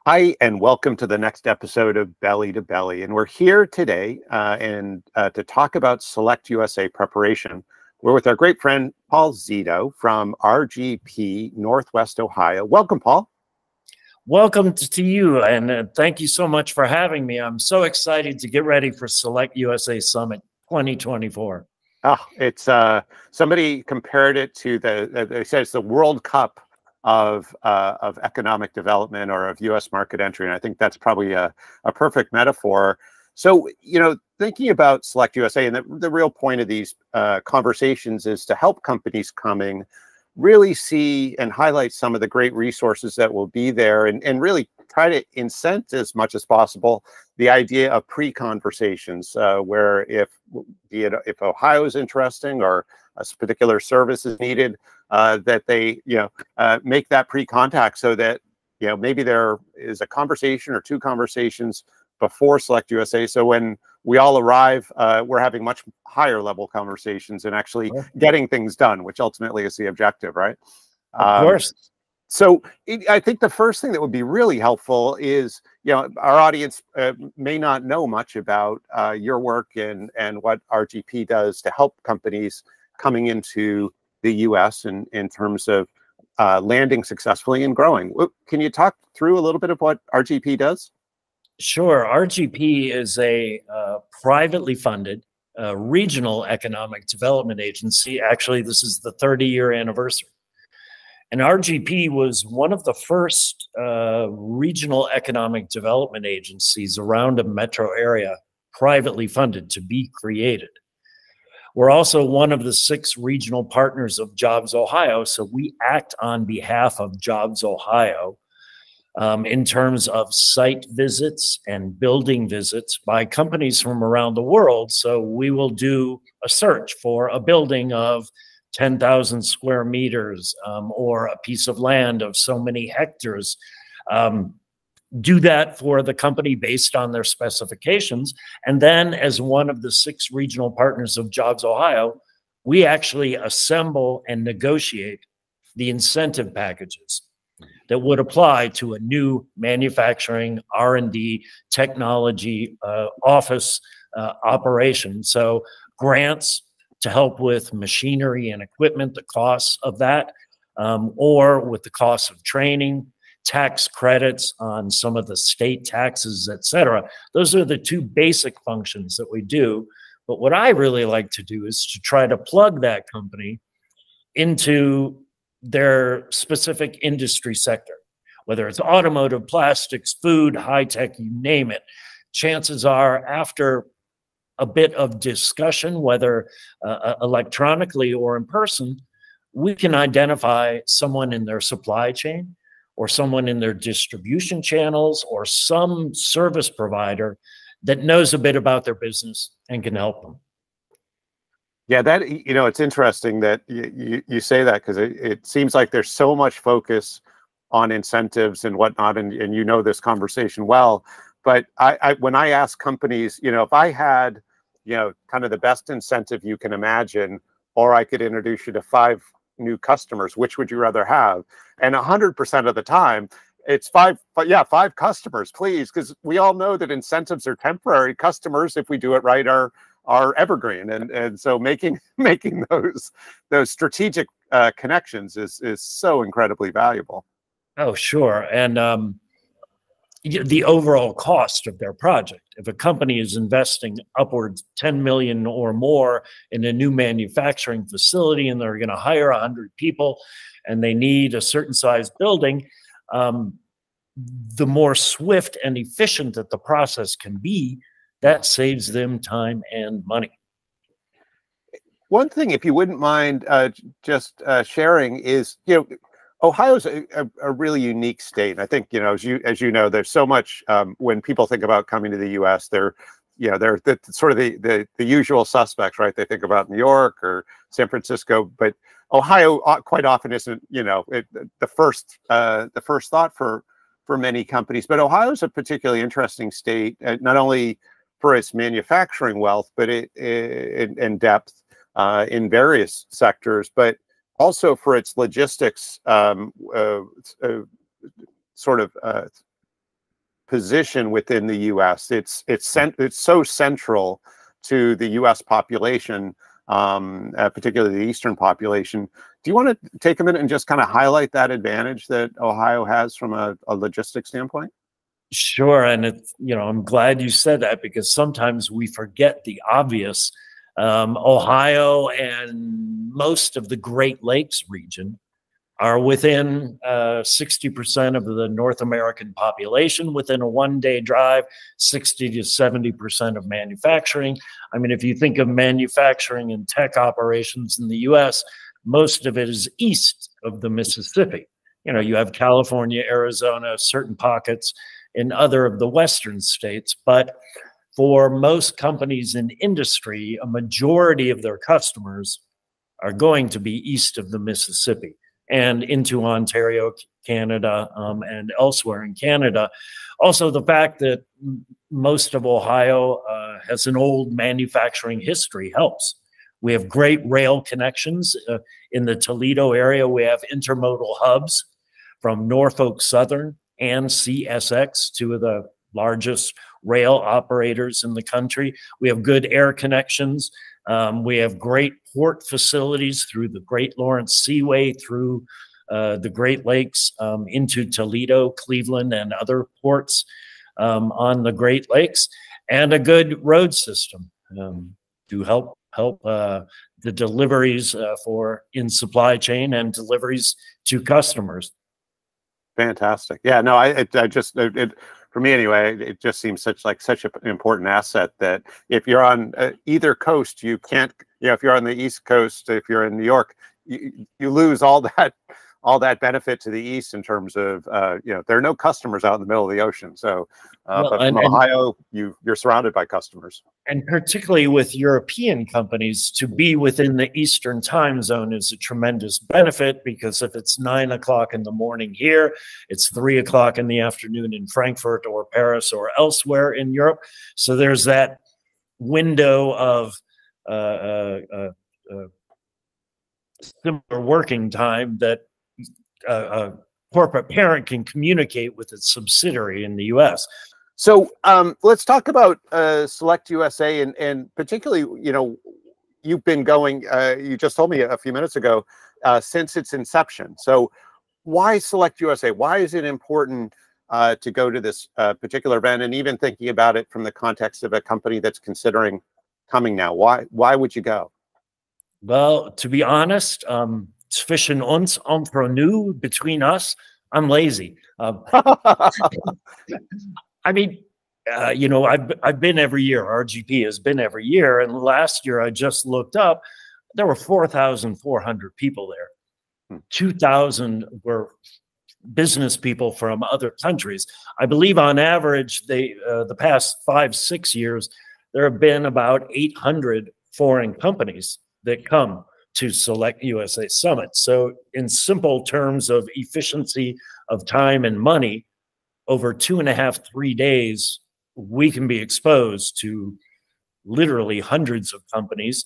Hi, and welcome to the next episode of Belly to Belly. And we're here today to talk about SelectUSA preparation. We're with our great friend, Paul Zito from RGP, Northwest Ohio. Welcome, Paul. Welcome to you, and thank you so much for having me. I'm so excited to get ready for SelectUSA Summit 2024. Oh, it's somebody compared it to they said it's the World Cup of economic development or of U.S. market entry, and I think that's probably a perfect metaphor. So, thinking about SelectUSA, and the real point of these conversations is to help companies coming really see and highlight some of the great resources that will be there, and really try to incent as much as possible the idea of pre-conversations, where if Ohio is interesting or a particular service is needed, that they make that pre-contact so that maybe there is a conversation or two conversations before SelectUSA. So when we all arrive, we're having much higher level conversations and actually getting things done, which ultimately is the objective, right? Of course. So I think the first thing that would be really helpful is, our audience may not know much about your work and what RGP does to help companies coming into the U.S. in terms of landing successfully and growing. Can you talk through a little bit of what RGP does? Sure. RGP is a privately funded regional economic development agency. Actually, this is the 30-year anniversary. And RGP was one of the first regional economic development agencies around a metro area, privately funded, to be created. We're also one of the 6 regional partners of Jobs Ohio, so we act on behalf of Jobs Ohio in terms of site visits and building visits by companies from around the world. So we will do a search for a building of 10,000 square meters or a piece of land of so many hectares. Do that for the company based on their specifications. And then as one of the 6 regional partners of Jobs Ohio, we actually assemble and negotiate the incentive packages that would apply to a new manufacturing, R&D, technology office operation. So grants to help with machinery and equipment, the costs of that, or with the cost of training, tax credits on some of the state taxes, et cetera. Those are the 2 basic functions that we do. But what I really like to do is to try to plug that company into their specific industry sector, whether it's automotive, plastics, food, high tech, you name it. Chances are, after a bit of discussion, whether electronically or in person, we can identify someone in their supply chain or someone in their distribution channels or some service provider that knows a bit about their business and can help them. Yeah, that, it's interesting that you say that, because it seems like there's so much focus on incentives and whatnot, and this conversation well. But when I ask companies, if I had, kind of the best incentive you can imagine, or I could introduce you to 5 new customers, which would you rather have? And 100% of the time, it's 5. But yeah, 5 customers, please, because we all know that incentives are temporary. Customers, if we do it right, are evergreen, and so making those strategic connections is so incredibly valuable. Oh, sure. And the overall cost of their project. If a company is investing upwards 10 million or more in a new manufacturing facility, and they're going to hire 100 people, and they need a certain size building, the more swift and efficient that the process can be, that saves them time and money. One thing, if you wouldn't mind just sharing, is Ohio's a really unique state. And I think, as you know, there's so much when people think about coming to the U.S., they're sort of the usual suspects, right? They think about New York or San Francisco, but Ohio quite often isn't, the first thought for many companies. But Ohio's a particularly interesting state, not only for its manufacturing wealth, but in depth in various sectors, but also for its logistics position within the U.S. It's so central to the U.S. population, particularly the Eastern population. Do you want to take a minute and just kind of highlight that advantage that Ohio has from a logistics standpoint? Sure, and I'm glad you said that, because sometimes we forget the obvious. Ohio and most of the Great Lakes region are within 60% of the North American population, within a one-day drive, 60 to 70% of manufacturing. I mean, if you think of manufacturing and tech operations in the US, most of it is east of the Mississippi. You have California, Arizona, certain pockets in other of the Western states, but for most companies in industry, a majority of their customers are going to be east of the Mississippi and into Ontario, Canada, and elsewhere in Canada. Also, the fact that most of Ohio has an old manufacturing history helps. We have great rail connections. In the Toledo area, we have intermodal hubs from Norfolk Southern and CSX, two of the largest rail operators in the country. We have good air connections. We have great port facilities through the Great Lawrence Seaway, through the Great Lakes, into Toledo, Cleveland, and other ports on the Great Lakes, and a good road system to help the deliveries in supply chain and deliveries to customers. Fantastic. Yeah, no, for me anyway, it just seems such an important asset that if you're on either coast, you can't, if you're on the East Coast, if you're in New York, you lose all that benefit to the East in terms of, there are no customers out in the middle of the ocean. So, but from Ohio, you're surrounded by customers. And particularly with European companies, to be within the Eastern time zone is a tremendous benefit, because if it's 9 o'clock in the morning here, it's 3 o'clock in the afternoon in Frankfurt or Paris or elsewhere in Europe. So there's that window of similar working time that a corporate parent can communicate with its subsidiary in the U.S. So let's talk about SelectUSA, and particularly, you've been going, you just told me a few minutes ago, since its inception. So why SelectUSA? Why is it important to go to this particular event, and even thinking about it from the context of a company that's considering coming now? Why would you go? Well, to be honest, zwischen uns entre nous, between us, I'm lazy. I mean, I've been every year. RGP has been every year, and last year I just looked up, there were 4,400 people there. 2,000 were business people from other countries. I believe on average, the past 5-6 years, there have been about 800 foreign companies that come to SelectUSA Summit. So in simple terms of efficiency of time and money, over 2.5, 3 days, we can be exposed to literally hundreds of companies.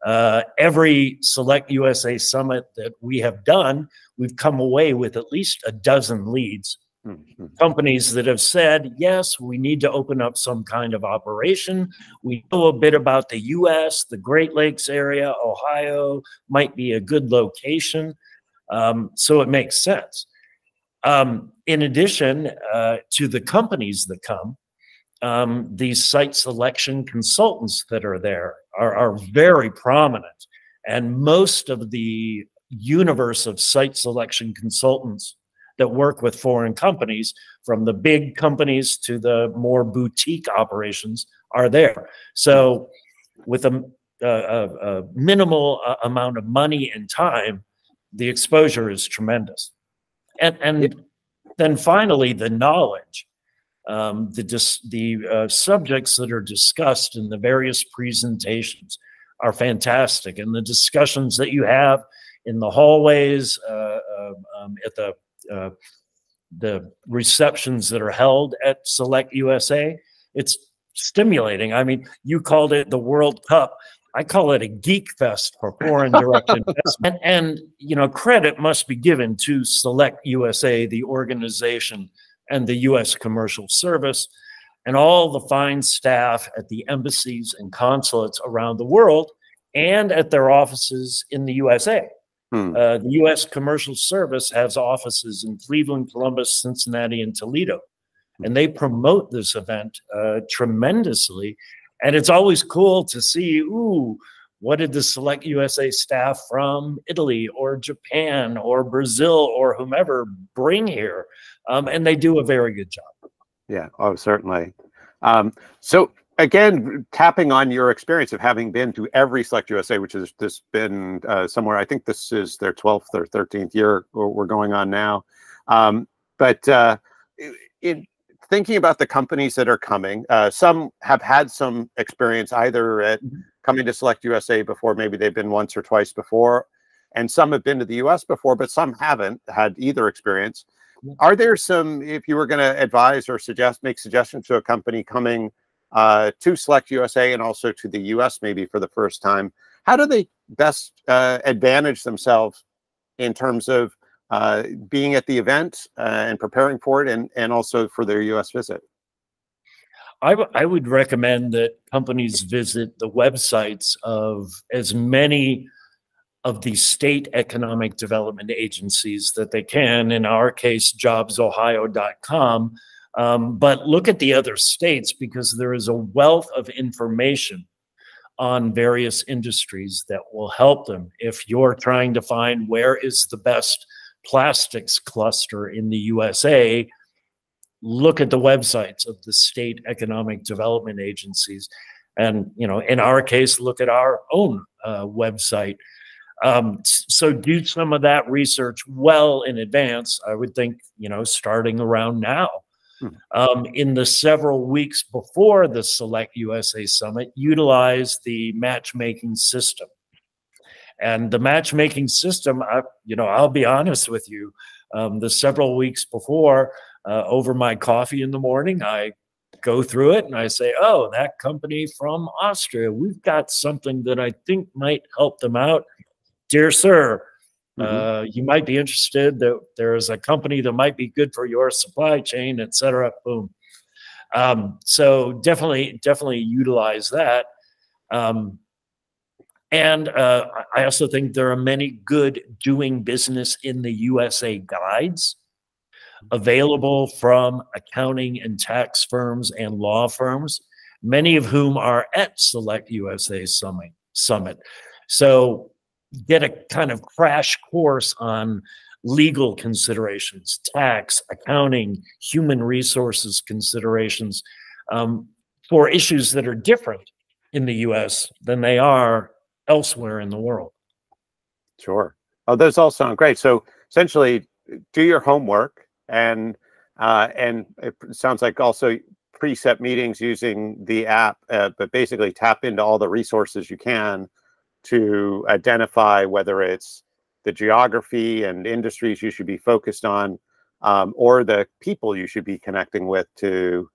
Every SelectUSA Summit that we have done, we've come away with at least a dozen leads. Companies that have said, yes, we need to open up some kind of operation. We know a bit about the US, the Great Lakes area, Ohio might be a good location. So it makes sense. In addition to the companies that come, these site selection consultants that are there are very prominent. And most of the universe of site selection consultants that work with foreign companies, from the big companies to the more boutique operations, are there. So with a minimal amount of money and time, the exposure is tremendous. And then finally, the knowledge, the subjects that are discussed in the various presentations are fantastic. And the discussions that you have in the hallways, at the receptions that are held at SelectUSA, it's stimulating. I mean, you called it the World Cup. I call it a geek fest for foreign direct investment. And, credit must be given to SelectUSA, the organization and the U.S. Commercial Service, and all the fine staff at the embassies and consulates around the world and at their offices in the USA. The U.S. Commercial Service has offices in Cleveland, Columbus, Cincinnati, and Toledo, and they promote this event tremendously. And it's always cool to see, ooh, what did the SelectUSA staff from Italy or Japan or Brazil or whomever bring here? And they do a very good job. Yeah, oh, certainly. So again, tapping on your experience of having been to every SelectUSA, which has just been somewhere, I think this is their 12th or 13th year we're going on now. But in thinking about the companies that are coming, some have had some experience either at coming to SelectUSA before, maybe they've been once or twice before, and some have been to the US before, but some haven't had either experience. Are there some, if you were going to advise or make suggestions to a company coming to SelectUSA and also to the US maybe for the first time, how do they best advantage themselves in terms of being at the event and preparing for it, and also for their US visit? I would recommend that companies visit the websites of as many of the state economic development agencies that they can. In our case, jobsohio.com. But look at the other states, because there is a wealth of information on various industries that will help them. If you're trying to find where is the best plastics cluster in the USA, look at the websites of the state economic development agencies. And, you know, in our case, look at our own website. So do some of that research well in advance. I would think, you know, starting around now. In the several weeks before the SelectUSA Summit, utilize the matchmaking system. And the matchmaking system, you know, I'll be honest with you, the several weeks before, over my coffee in the morning, I go through it and I say, oh, that company from Austria, we've got something that I think might help them out. Dear sir, you might be interested that there is a company that might be good for your supply chain, et cetera. Boom. So definitely utilize that. And I also think there are many good doing business in the USA guides available from accounting and tax firms and law firms, many of whom are at SelectUSA Summit. So get a kind of crash course on legal considerations, tax, accounting, human resources considerations for issues that are different in the US than they are elsewhere in the world. Sure. Oh, those all sound great. So essentially, do your homework, and it sounds like also preset meetings using the app, but basically tap into all the resources you can to identify whether it's the geography and industries you should be focused on, or the people you should be connecting with to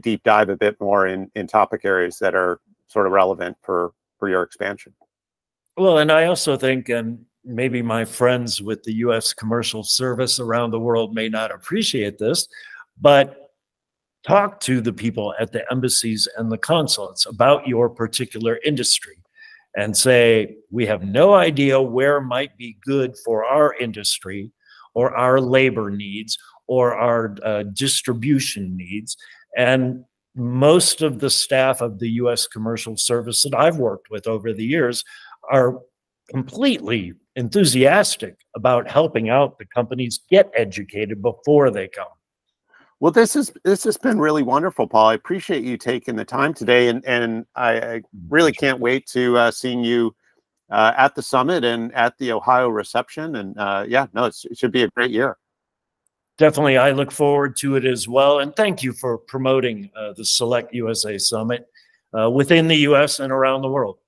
deep dive a bit more in topic areas that are sort of relevant for your expansion. Well, and I also think, and maybe my friends with the U.S. Commercial Service around the world may not appreciate this, but talk to the people at the embassies and the consulates about your particular industry and say, we have no idea where might be good for our industry or our labor needs or our distribution needs. And most of the staff of the U.S. Commercial Service that I've worked with over the years are completely enthusiastic about helping out the companies get educated before they come. Well, this has been really wonderful, Paul. I appreciate you taking the time today, and I really can't wait to seeing you at the summit and at the Ohio reception. And yeah, no, it should be a great year. Definitely, I look forward to it as well. And thank you for promoting the SelectUSA Summit within the U.S. and around the world.